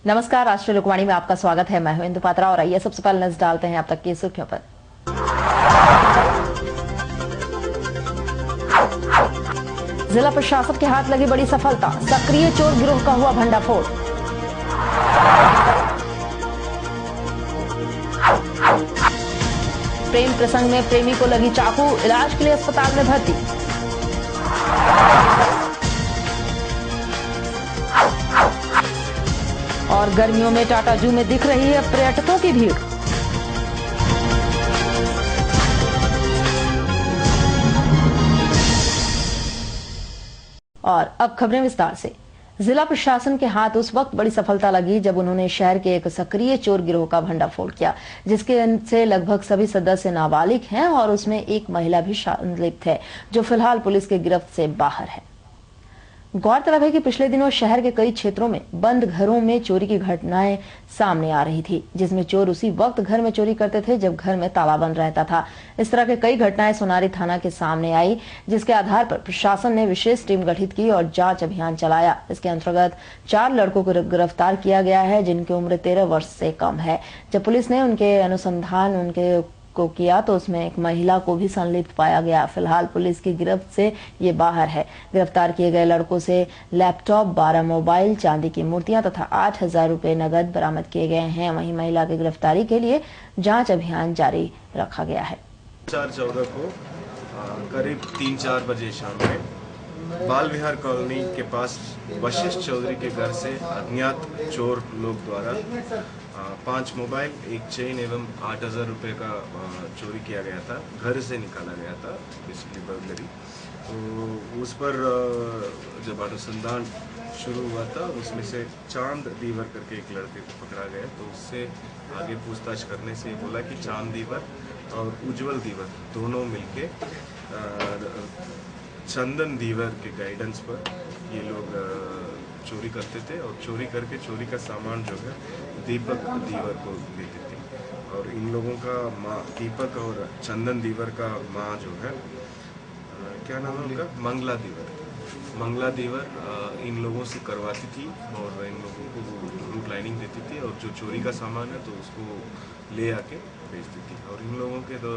नमस्कार, राष्ट्रीय लोकवाणी में आपका स्वागत है। मैं हूं इंदु पात्रा और आइए सबसे पहले नजर डालते हैं अब तक की सुर्खियों पर। जिला प्रशासन के हाथ लगी बड़ी सफलता, सक्रिय चोर गिरोह का हुआ भंडाफोड़। प्रेम प्रसंग में प्रेमी को लगी चाकू, इलाज के लिए अस्पताल में भर्ती। और गर्मियों में टाटा जू में दिख रही है पर्यटकों की भीड़। और अब खबरें विस्तार से। जिला प्रशासन के हाथ उस वक्त बड़ी सफलता लगी जब उन्होंने शहर के एक सक्रिय चोर गिरोह का भंडाफोड़ किया, जिसके से लगभग सभी सदस्य नाबालिग हैं और उसमें एक महिला भी संलिप्त है, जो फिलहाल पुलिस की गिरफ्त से बाहर है। गौरतलब है कि पिछले दिनों शहर के कई क्षेत्रों में बंद घरों में चोरी की घटनाएं सामने आ रही थी, जिसमें चोर उसी वक्त घर में चोरी करते थे जब घर में ताला बंद रहता था। इस तरह के कई घटनाएं सोनारी थाना के सामने आई, जिसके आधार पर प्रशासन ने विशेष टीम गठित की और जांच अभियान चलाया। इसके अंतर्गत 4 लड़कों को गिरफ्तार किया गया है, जिनकी उम्र 13 वर्ष से कम है। जब पुलिस ने उनके अनुसंधान को किया तो उसमें एक महिला को भी संलिप्त पाया गया। फिलहाल पुलिस की गिरफ्त से ये बाहर है। गिरफ्तार किए गए लड़कों से लैपटॉप, 12 मोबाइल, चांदी की मूर्तियां तथा 8,000 रुपए नगद बरामद किए गए हैं। वहीं महिला की गिरफ्तारी के लिए जांच अभियान जारी रखा गया है। 4/14 को करीब 3-4 बजे शाम में बाल विहार कॉलोनी के पास वशिष्ठ चौधरी के घर से अज्ञात चोर लोग द्वारा 5 मोबाइल, एक चेन एवं 8,000 रुपये का चोरी किया गया था। घर से निकाला गया था, बेसिकली बर्गलरी। तो उस पर जब अनुसंधान शुरू हुआ था, उसमें से चांद दीवर करके एक लड़के को पकड़ा गया। तो उससे आगे पूछताछ करने से बोला कि चांद दीवर और उज्जवल दीवर दोनों मिलके चंदन दीवर के गाइडेंस पर ये लोग चोरी करते थे और चोरी करके चोरी का सामान जो है दीपक दीवर को देते थे। और इन लोगों का माँ, दीपक और चंदन दीवर का माँ जो है, क्या नाम है उनका, मंगला दीवर इन लोगों से करवाती थी और इन लोगों को रूट लाइनिंग देती थी और जो चोरी का सामान है तो उसको ले आके बेचती थी। और इन लोगों के तो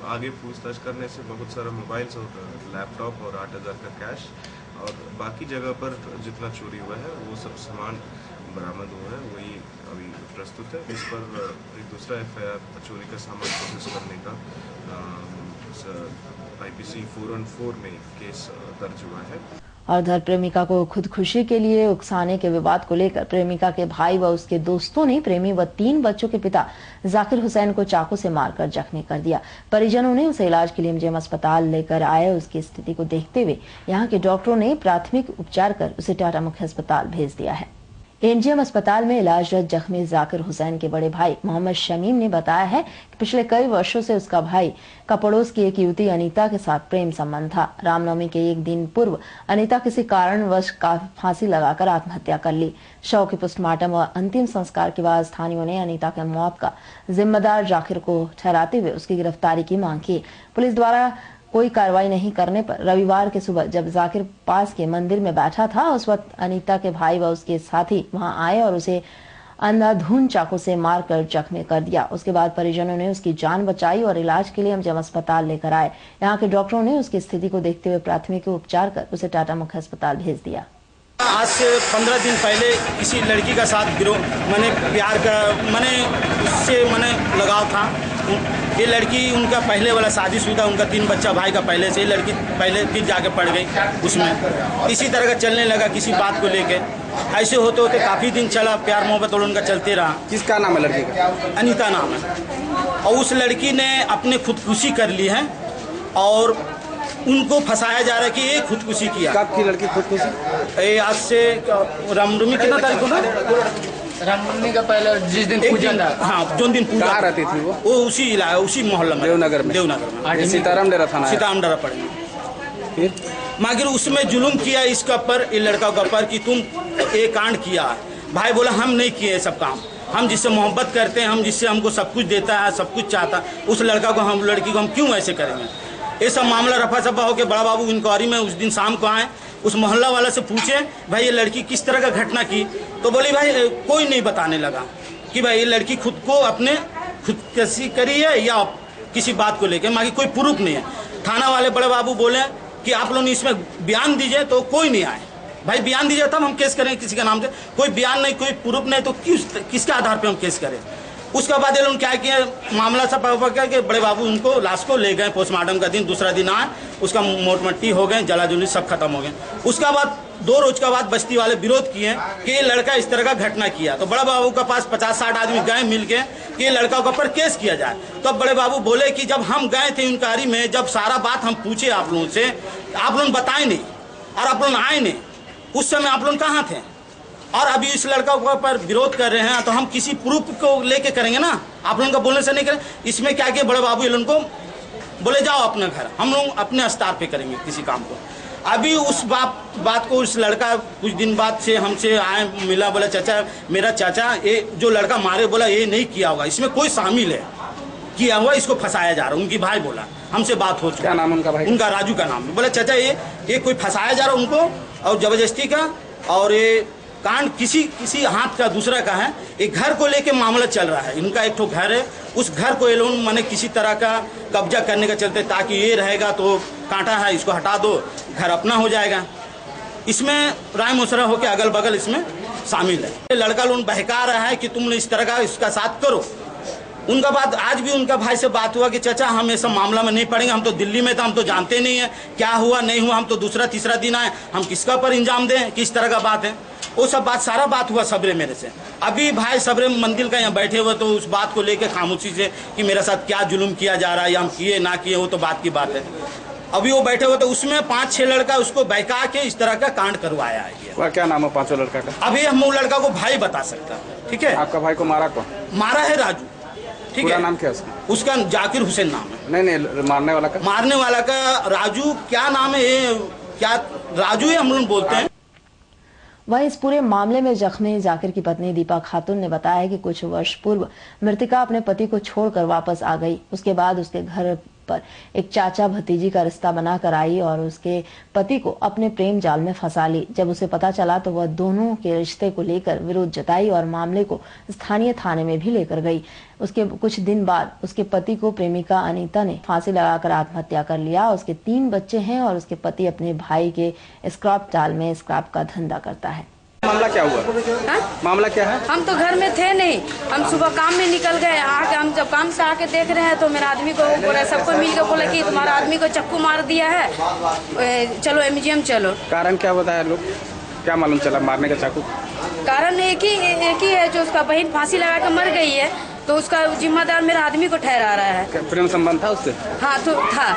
आगे पूछताछ करने से बहुत सारा मोबाइल्स और लैपटॉप और 8,000 का कैश और बाकी जगह पर जितना चोरी हुआ है वो सब सामान बरामद हुआ है, वही अभी प्रस्तुत है। इस पर एक दूसरा FIR चोरी का सामान प्रोसेस करने का IPC 414 में केस दर्ज हुआ है। और उधर प्रेमिका को खुदकुशी के लिए उकसाने के विवाद को लेकर प्रेमिका के भाई व उसके दोस्तों ने प्रेमी व 3 बच्चों के पिता जाकिर हुसैन को चाकू से मारकर जख्मी कर दिया। परिजनों ने उसे इलाज के लिए MGM अस्पताल लेकर आए। उसकी स्थिति को देखते हुए यहां के डॉक्टरों ने प्राथमिक उपचार कर उसे टाटा मुख्य अस्पताल भेज दिया है। MGM अस्पताल में इलाजरत जख्मी जाकिर हुसैन के बड़े भाई मोहम्मद शमीम ने बताया है कि पिछले कई वर्षों से उसका भाई का पड़ोस की एक युवती अनीता के साथ प्रेम संबंध था। रामनवमी के एक दिन पूर्व अनीता किसी कारणवश फांसी लगाकर आत्महत्या कर ली। शव के पोस्टमार्टम और अंतिम संस्कार के बाद स्थानीयों ने अनीता के मौत का जिम्मेदार जाकिर को ठहराते हुए उसकी गिरफ्तारी की मांग की। पुलिस द्वारा कोई कार्रवाई नहीं करने पर रविवार के सुबह जब जाकिर पास के मंदिर में बैठा था, उस वक्त अनीता के भाई व उसके साथी वहां आए और उसे अंधाधुंध चाकू से मारकर जख्मी कर दिया। उसके बाद परिजनों ने उसकी जान बचाई और इलाज के लिए MGM अस्पताल लेकर आए। यहाँ के डॉक्टरों ने उसकी स्थिति को देखते हुए प्राथमिक उपचार कर उसे टाटा मुख्य अस्पताल भेज दिया। आज से 15 दिन पहले किसी लड़की का साथ गिरोह मैंने प्यार का उससे लगाव था। ये लड़की उनका पहले वाला शादीशुदा, उनका 3 बच्चा भाई का पहले से। लड़की पहले फिर जाके पड़ गई उसमें, इसी तरह का चलने लगा किसी बात को लेके। ऐसे होते होते काफ़ी दिन चला, प्यार मोहब्बत और उनका चलते रहा। किसका नाम है लड़की का? अनीता नाम है। और उस लड़की ने अपने खुदकुशी कर ली है और उनको फंसाया जा रहा है कि ये खुदकुशी किया। कब की लड़की खुदकुशी? आज से रामनवमी कितना तारीख को ना, रामनवमी का पहले जिस दिन पूजन था, हाँ जो दिन पूजा कहाँ रहती थी वो उसी इलाका, उसी मोहल्ला में, देवनगर में सीताराम डेरा थाना, सीताराम डेरा पड़ेगा। फिर मगर उसमें जुल्म किया इसका पर, इस लड़का का पर कि तुम ये कांड किया। भाई बोला हम नहीं किए सब काम, हम जिससे मोहब्बत करते हैं, हम जिससे हमको सब कुछ देता है, सब कुछ चाहता है, उस लड़का को हम लड़की को हम क्यों ऐसे करेंगे। ये सब मामला रफा सफा होकर बड़ा बाबू इंक्वायरी में उस दिन शाम को आए। उस मोहल्ला वाला से पूछे भाई ये लड़की किस तरह का घटना की, तो बोली भाई कोई नहीं बताने लगा कि भाई ये लड़की खुद को अपने खुदकशी करी है या किसी बात को लेकर, माँ कोई प्रूफ नहीं है। थाना वाले बड़े बाबू बोले कि आप लोग इसमें बयान दीजिए, तो कोई नहीं आए। भाई बयान दीजिए तब हम केस करें किसी का नाम से, कोई बयान नहीं, कोई प्रूफ नहीं, तो किसके आधार पे हम केस करें। उसके बाद ये लोग क्या किया, मामला सब पकड़ के बड़े बाबू उनको लाश को ले गए पोस्टमार्टम का दिन, दूसरा दिन आए, उसका मोट मट्टी हो गए, जला जुली सब खत्म हो गए। उसके बाद 2 रोज के बाद बस्ती वाले विरोध किए कि ये लड़का इस तरह का घटना किया, तो बड़े बाबू के पास 50-60 आदमी गए मिल के कि ये लड़का के ऊपर केस किया जाए। तो बड़े बाबू बोले कि जब हम गए थे इंक्वायरी में, जब सारा बात हम पूछे आप लोगों से, आप लोग बताए नहीं और आप लोग आए नहीं, उस समय आप लोग कहाँ थे, और अभी इस लड़का के ऊपर विरोध कर रहे हैं, तो हम किसी प्रूफ को लेके करेंगे ना, आप लोगों का बोलने से नहीं करें। इसमें क्या किया बड़े बाबू, ये लोगों को बोले जाओ अपना घर, हम लोग अपने स्तर पे करेंगे किसी काम को। अभी उस बात को उस लड़का कुछ दिन बाद से हमसे आए, मिला, बोला चाचा मेरा चाचा ये जो लड़का मारे, बोला ये नहीं किया होगा, इसमें कोई शामिल है, किया हुआ, इसको फंसाया जा रहा है। उनकी भाई बोला, हमसे बात हो चुकी। क्या नाम उनका भाई? उनका राजू का नाम है। बोला चाचा ये कोई फंसाया जा रहा है उनको और जबरदस्ती का, और ये कांड किसी हाथ का दूसरा का है। एक घर को लेके मामला चल रहा है, इनका एक तो घर है, उस घर को ये लोग माने किसी तरह का कब्जा करने का चलते, ताकि ये रहेगा तो कांटा है इसको हटा दो, घर अपना हो जाएगा। इसमें राय मशवरा होकर अगल बगल इसमें शामिल है। लड़का लोग बहका रहा है कि तुमने इस तरह का इसका साथ करो। उनका बात आज भी उनका भाई से बात हुआ कि चाचा हम ऐसा मामला में नहीं पड़ेंगे, हम तो दिल्ली में था, हम तो जानते नहीं है क्या हुआ नहीं हुआ, हम तो दूसरा तीसरा दिन आए, हम किसका पर इंजाम दें, किस तरह का बात है। वो सब बात सारा बात हुआ सबरे मेरे से। अभी भाई सबरे मंदिर का यहाँ बैठे हुए, तो उस बात को लेकर खामोशी से कि मेरे साथ क्या जुल्म किया जा रहा है या हम किए ना किए, वो तो बात की बात है। अभी वो बैठे हुए, तो उसमें 5-6 लड़का उसको बहका के इस तरह का कांड करवाया है। क्या नाम है 5 लड़का का? अभी हम वो लड़का को भाई बता सकता है। ठीक है, आपका भाई को मारा कौन? मारा है राजू। ठीक है, नाम क्या है उसका? जाकिर हुसैन नाम है। नहीं, मारने वाला का राजू क्या नाम है, ये क्या राजू है हम लोग बोलते हैं। वहीं इस पूरे मामले में जख्मी जाकिर की पत्नी दीपा खातून ने बताया कि कुछ वर्ष पूर्व मृतका अपने पति को छोड़कर वापस आ गई। उसके बाद उसके घर पर एक चाचा भतीजी का रिश्ता बनाकर आई और उसके पति को अपने प्रेम जाल में फंसा ली। जब उसे पता चला तो वह दोनों के रिश्ते को लेकर विरोध जताई और मामले को स्थानीय थाने में भी लेकर गई। उसके कुछ दिन बाद उसके पति को प्रेमिका अनीता ने फांसी लगाकर आत्महत्या कर लिया। उसके 3 बच्चे हैं और उसके पति अपने भाई के स्क्रैप जाल में स्क्रैप का धंधा करता है। मामला क्या हुआ? हा? मामला क्या है? हम तो घर में थे नहीं, हम सुबह काम में निकल गए। आके हम जब काम से आके देख रहे हैं तो मेरा आदमी को बोला, सबको मिल के बोला कि तुम्हारा आदमी को चाकू मार दिया है, चलो एमजीएम चलो। कारण क्या बताया लोग, क्या मालूम चला मारने का चाकू? कारण एक ही है, जो उसका बहन फांसी लगा कर मर गई है, तो उसका जिम्मेदार मेरा आदमी को ठहरा रहा है। प्रेम संबंध था उससे? हाँ तो था,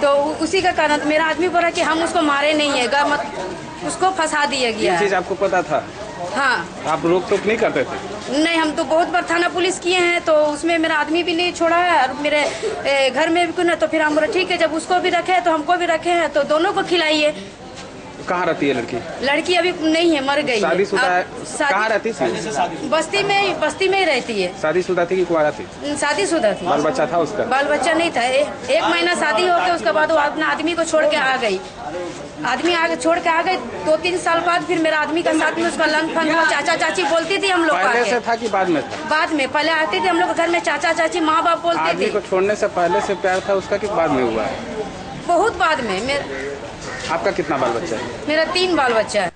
तो उसी का कारण मेरा आदमी बोला कि हम उसको मारे नहीं है, मत उसको फंसा दिया गया। ये चीज आपको पता था? हाँ। आप रोक टोक नहीं करते थे? नहीं, हम तो बहुत बार थाना पुलिस किए हैं, तो उसमें मेरा आदमी भी नहीं छोड़ा है और मेरे घर में भी क्यों ना, तो फिर हम बोले ठीक है, जब उसको भी रखे तो हमको भी रखे हैं, तो दोनों को खिलाइए। कहाँ रहती है लड़की? लड़की अभी नहीं है, मर गई। शादीशुदा है? कहाँ रहती थी? बस्ती में ही रहती है। शादीशुदा थी कि कुंवारा थी? शादीशुदा थी। बाल बच्चा था उसका? बाल बच्चा नहीं था। 1 महीना शादी हो गया, उसके बाद वो अपना आदमी को छोड़ के आ गई। आदमी आगे छोड़ के आ गए, 2-3 साल बाद फिर मेरा आदमी का साथ में उसका लन फन हुआ। चाचा चाची बोलती थी हम लोग। पहले से था कि बाद में था? बाद में। पहले आती थी हम लोग घर में, चाचा चाची माँ बाप बोलते थे। आदमी को छोड़ने से पहले से प्यार था उसका कि बाद में हुआ है? बहुत बाद में। आपका कितना बाल बच्चा है? मेरा 3 बाल बच्चा है।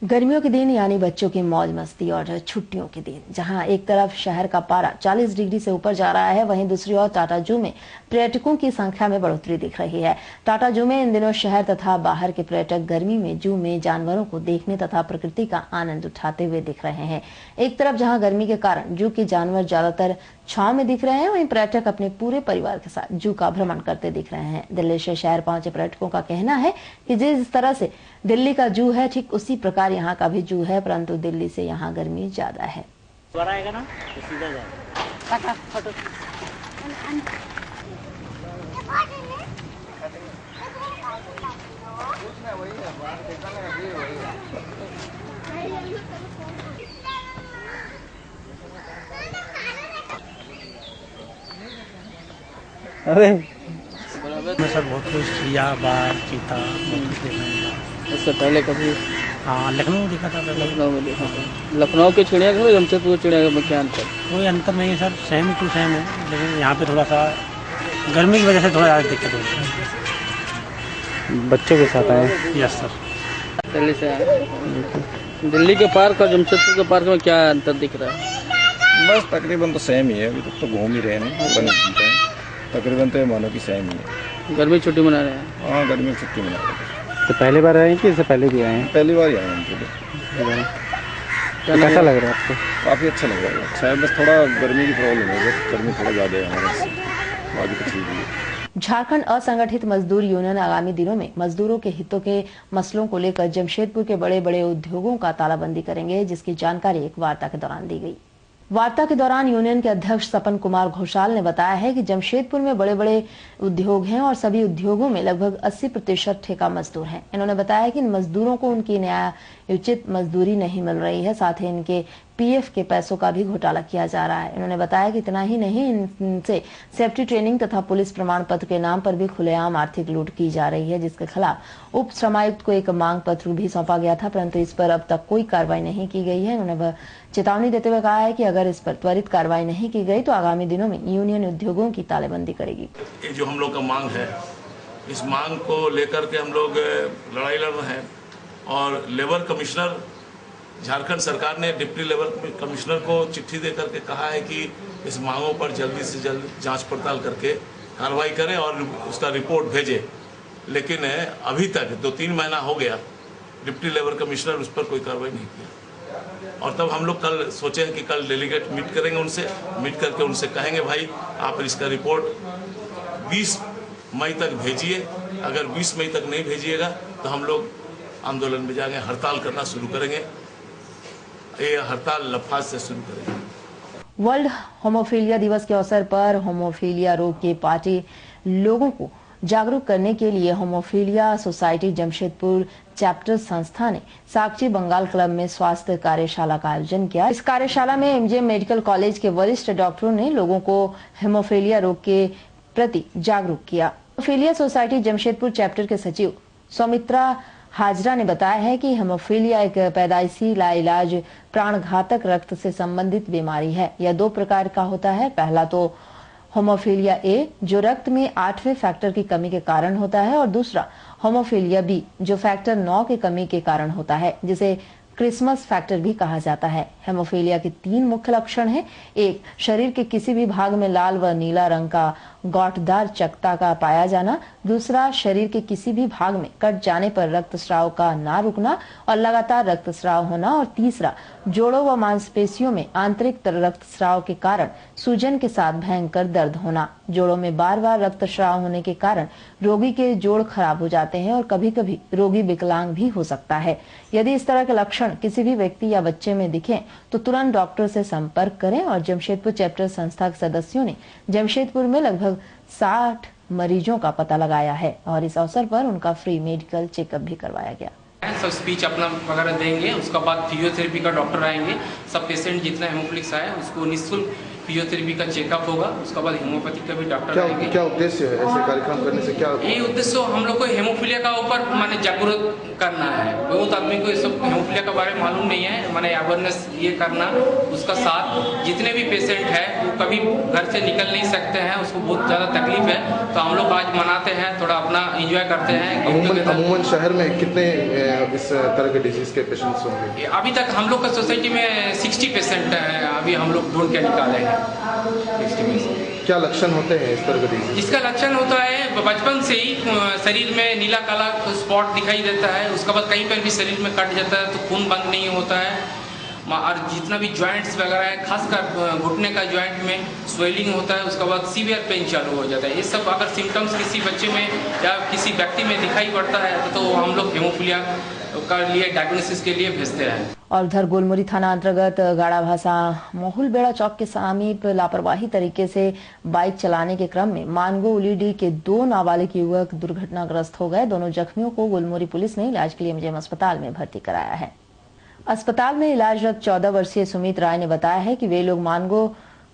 गर्मियों के दिन यानी बच्चों की मौज मस्ती और छुट्टियों के दिन, जहां एक तरफ शहर का पारा 40 डिग्री से ऊपर जा रहा है, वहीं दूसरी ओर टाटा जू में पर्यटकों की संख्या में बढ़ोतरी दिख रही है। टाटा जू में इन दिनों शहर तथा बाहर के पर्यटक गर्मी में जू में जानवरों को देखने तथा प्रकृति का आनंद उठाते हुए दिख रहे हैं। एक तरफ जहां गर्मी के कारण जू के जानवर ज्यादातर छांव में दिख रहे हैं, वहीं पर्यटक अपने पूरे परिवार के साथ जू का भ्रमण करते दिख रहे हैं। दिल्ली से शहर पहुंचे पर्यटकों का कहना है कि जिस तरह से दिल्ली का जू है, ठीक उसी प्रकार यहाँ का भी जू है, परंतु दिल्ली से यहाँ गर्मी ज्यादा है। अरे सर बहुत कुछ चिड़िया, बाघ, चीता बहुत कुछ देखने मिला। इससे पहले कभी हाँ लखनऊ देखा था पहले। लखनऊ में देखा था। लखनऊ के चिड़ियाघर और जमशेदपुर चिड़ियाघर में क्या अंतर? कोई अंतर नहीं है सर, सेम टू सेम है, लेकिन यहाँ पे थोड़ा सा गर्मी की वजह से थोड़ा ज़्यादा दिक्कत होती है। बच्चों के साथ आए? Yes sir. दिल्ली से आए। दिल्ली के पार्क और जमशेदपुर के पार्क में क्या अंतर दिख रहा है? बस तकरीबन तो सेम ही है, अभी तक तो घूम ही रहे हैं, पूरा नहीं घूमते हैं। तकरीबन तो ये मानो कि सेम ही है। गर्मी छुट्टी मना रहे हैं? हाँ गर्मी की छुट्टी मना रहे हैं। तो पहली बार आए हैं कि इससे पहले भी आए हैं? पहली बार ही आए हैं हम तो। कैसा लग रहा है आपको? काफ़ी अच्छा लग रहा है। अच्छा है, बस थोड़ा गर्मी की प्रॉब्लम है, बस गर्मी थोड़ा ज़्यादा है हमारे से, बाकी तो ठीक है। झारखंड असंगठित मजदूर यूनियन आगामी दिनों में मजदूरों के हितों के मसलों को लेकर जमशेदपुर के बड़े बड़े उद्योगों का तालाबंदी करेंगे, जिसकी जानकारी एक वार्ता के दौरान दी गई। वार्ता के दौरान यूनियन के अध्यक्ष सपन कुमार घोषाल ने बताया है कि जमशेदपुर में बड़े बड़े उद्योग हैं और सभी उद्योगों में लगभग 80% ठेका मजदूर हैं। इन्होंने बताया कि इन मजदूरों को उनकी न्यायोचित मजदूरी नहीं मिल रही है, साथ ही इनके पीएफ के पैसों का भी घोटाला किया जा रहा है। इन्होंने बताया कि इतना ही नहीं, इनसे सेफ्टी ट्रेनिंग तथा पुलिस प्रमाण पत्र के नाम पर भी खुलेआम आर्थिक लूट की जा रही है, जिसके खिलाफ उप श्रमायुक्त को एक मांग पत्र भी सौंपा गया था, परंतु इस पर अब तक कोई कार्रवाई नहीं की गई है। उन्होंने चेतावनी देते हुए कहा है कि अगर इस पर त्वरित कार्रवाई नहीं की गई तो आगामी दिनों में यूनियन उद्योगों की तालेबंदी करेगी। ये जो हम लोग का मांग है, इस मांग को लेकर के हम लोग लड़ाई लड़ रहे हैं और लेबर कमिश्नर झारखंड सरकार ने डिप्टी लेबर कमिश्नर को चिट्ठी दे करके कहा है कि इस मांगों पर जल्दी से जल्द जांच पड़ताल करके कार्रवाई करें और उसका रिपोर्ट भेजे। लेकिन अभी तक 2-3 महीना हो गया, डिप्टी लेबर कमिश्नर उस पर कोई कार्रवाई नहीं किया। और तब हम लोग कल सोचे हैं कि कल डेलीगेट मीट करेंगे उनसे, मीट करके उनसे कहेंगे भाई आप इसका रिपोर्ट 20 मई तक भेजिए। अगर 20 मई तक नहीं भेजिएगा तो हम लोग आंदोलन में जाएंगे, हड़ताल करना शुरू करेंगे। ये हड़ताल लफाज से शुरू करेंगे। वर्ल्ड होमोफिलिया दिवस के अवसर पर होमोफिलिया रोग के पार्टी लोगों को जागरूक करने के लिए होमोफिलिया सोसाइटी जमशेदपुर चैप्टर संस्था ने साक्षी बंगाल क्लब में स्वास्थ्य कार्यशाला का आयोजन किया। इस कार्यशाला में एमजीएम मेडिकल कॉलेज के वरिष्ठ डॉक्टरों ने लोगों को हेमोफिलिया रोग के प्रति जागरूक किया। हेमोफिलिया सोसाइटी जमशेदपुर चैप्टर के सचिव सौमित्रा हाजरा ने बताया है कि हेमोफिलिया एक पैदाइशी लाइलाज प्राणघातक रक्त से संबंधित बीमारी है। यह 2 प्रकार का होता है। पहला तो होमोफिलिया ए, जो रक्त में 8वें फैक्टर की कमी के कारण होता है, और दूसरा होमोफिलिया बी, जो फैक्टर 9 की कमी के कारण होता है, जिसे क्रिसमस फैक्टर भी कहा जाता है। हेमोफिलिया के 3 मुख्य लक्षण हैं। 1, शरीर के किसी भी भाग में लाल व नीला रंग का गौठदार चकत्ता का पाया जाना। दूसरा, शरीर के किसी भी भाग में कट जाने पर रक्तस्राव का ना रुकना और लगातार रक्तस्राव होना। और तीसरा, जोड़ों व मांसपेशियों में आंतरिक रक्तस्राव के कारण सूजन के साथ भयंकर दर्द होना। जोड़ों में बार बार रक्तस्राव होने के कारण रोगी के जोड़ खराब हो जाते हैं और कभी कभी रोगी विकलांग भी हो सकता है। यदि इस तरह के लक्षण किसी भी व्यक्ति या बच्चे में दिखें तो तुरंत डॉक्टर से संपर्क करें। और जमशेदपुर चैप्टर संस्था के सदस्यों ने जमशेदपुर में लगभग 60 मरीजों का पता लगाया है और इस अवसर पर उनका फ्री मेडिकल चेकअप भी करवाया गया। सब स्पीच अपना वगैरह देंगे, उसके बाद फिजियोथेरेपी का डॉक्टर आएंगे। सब पेशेंट जितना हेमोफिलिक्स आए उसको निःशुल्क फिजियोथेरेपी का चेकअप होगा। उसके बाद हेमोपैथी का भी डॉक्टर आएंगे। क्या उद्देश्य है ऐसे कार्यक्रम करने से? क्या ये उद्देश्य हम लोग को हेमोफिलिया का ऊपर माने जागरूक करना है। बहुत आदमी को ये सब हेमोफिलिया के बारे में मालूम नहीं है, माने अवेयरनेस ये करना। उसका साथ जितने भी पेशेंट है वो कभी घर से निकल नहीं सकते हैं, उसको बहुत ज़्यादा तकलीफ है, तो हम लोग आज मनाते हैं, थोड़ा अपना इंजॉय करते हैं। अमूमन शहर में कितने इस तरह के डिजीज के पेशेंट्स होंगे? अभी तक हम लोग का सोसाइटी में 60 पेशेंट है, अभी हम लोग ढूंढ के निकाले हैं 60 में से। क्या लक्षण होते हैं इस तरह के डिजीज? इसका लक्षण होता है बचपन से ही शरीर में नीला काला स्पॉट दिखाई देता है। उसके बाद कहीं पर भी शरीर में कट जाता है तो खून बंद नहीं होता है। और जितना भी जॉइंट्स वगैरह है, खासकर घुटने का जॉइंट में स्वेलिंग होता है। उसके बाद सीवियर पेन चालू हो जाता है। ये सब अगर सिम्टम्स किसी बच्चे में या किसी व्यक्ति में दिखाई पड़ता है तो हम लोग हेमोफिलिया का लिए डायग्नोसिस के लिए भेजते हैं। और उधर गोलमुरी थाना अंतर्गत गाड़ा भाषा मोहुल बेड़ा चौक के समीप लापरवाही तरीके से बाइक चलाने के क्रम में मानगो उलीडी के 2 नाबालिग युवक दुर्घटनाग्रस्त हो गए। दोनों जख्मियों को गोलमुरी पुलिस ने इलाज के लिए एमजीएम अस्पताल में भर्ती कराया है। अस्पताल में इलाजरत 14 वर्षीय सुमित राय ने बताया है कि वे लोग मानगो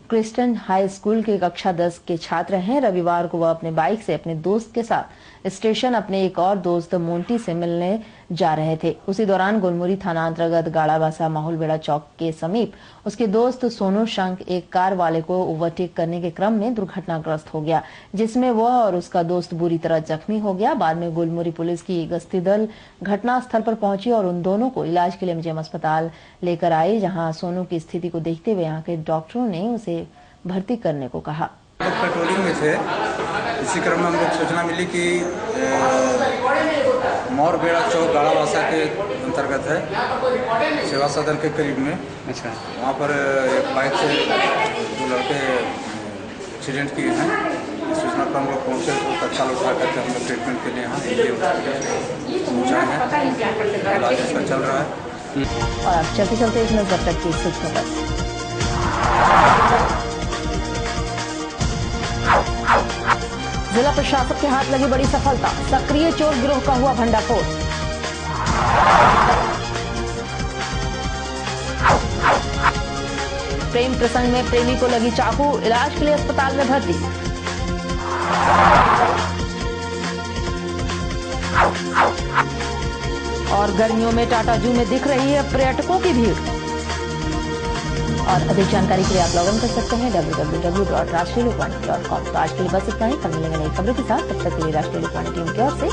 क्रिस्टन हाई स्कूल के कक्षा 10 के छात्र हैं। रविवार को वह अपने बाइक से अपने दोस्त के साथ स्टेशन अपने एक और दोस्त मोंटी से मिलने जा रहे थे। उसी दौरान गुलमुरी थाना अंतर्गत गाड़ाबासा माहौलबेड़ा चौक के समीप उसके दोस्त सोनू शंख एक कार वाले को ओवरटेक करने के क्रम में दुर्घटनाग्रस्त हो गया, जिसमें वह और उसका दोस्त बुरी तरह जख्मी हो गया। बाद में गुलमुरी पुलिस की गश्ती दल घटनास्थल पर पहुंची और उन दोनों को इलाज के लिए एमजीएम अस्पताल लेकर आई, जहां सोनू की स्थिति को देखते हुए यहाँ के डॉक्टरों ने उसे भर्ती करने को कहा। पेट्रोलिंग में थे, इसी क्रम में हम लोग सूचना मिली कि माहौलबेड़ा चौक गाड़ाबासा के अंतर्गत है, सेवा सदन के करीब में। अच्छा, वहाँ पर एक बाइक से दो लड़के एक्सीडेंट किए हैं। इस सूचना पर हम लोग पहुँचे तो तत्काल उठा करके हम लोग ट्रीटमेंट के लिए यहाँ पहुँचाए हैं। इलाज इसका चल रहा है। और अब चलते चलते एक नजर तक की सूचना पर। जिला प्रशासन के हाथ लगी बड़ी सफलता, सक्रिय चोर गिरोह का हुआ भंडाफोड़। प्रेम प्रसंग में प्रेमी को लगी चाकू, इलाज के लिए अस्पताल में भर्ती। और गर्मियों में टाटा जू में दिख रही है पर्यटकों की भीड़। और अधिक जानकारी के लिए आप लॉग इन कर सकते हैं www.rashtriyalokwani.com। तो आज के लिए बस इतना ही, कल मिलेंगे नई खबरों के साथ। तब तक के लिए राष्ट्रीय लोकवाणी टीम की ओर से